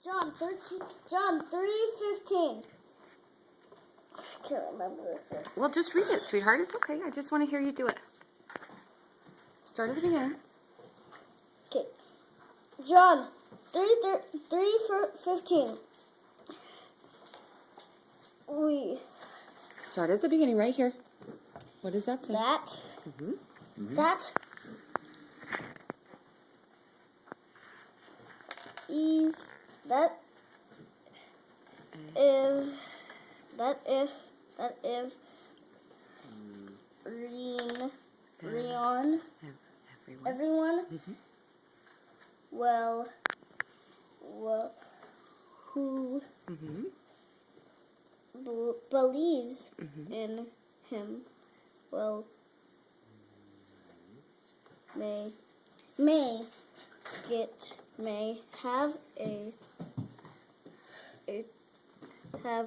John 3:15. Can't remember this one. Well, just read it, sweetheart. It's okay. I just want to hear you do it. Start at the beginning. Okay. John 3:15. We Start at the beginning right here. What does that say? that Eve that if Rion everyone who believes in him may have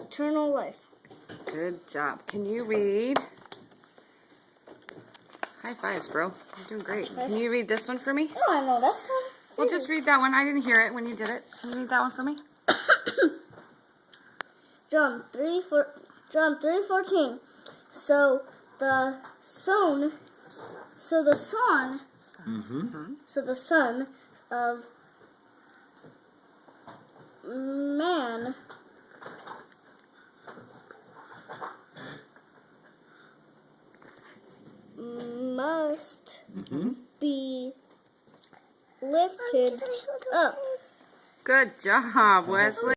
eternal life. Good job. Can you read? High fives, bro. You're doing great. Can you read this one for me? Oh, I know that's one. Well, just read that one. I didn't hear it when you did it. Can you read that one for me? John 3:14. So the Son of Man must be lifted up. Good job, Wesley.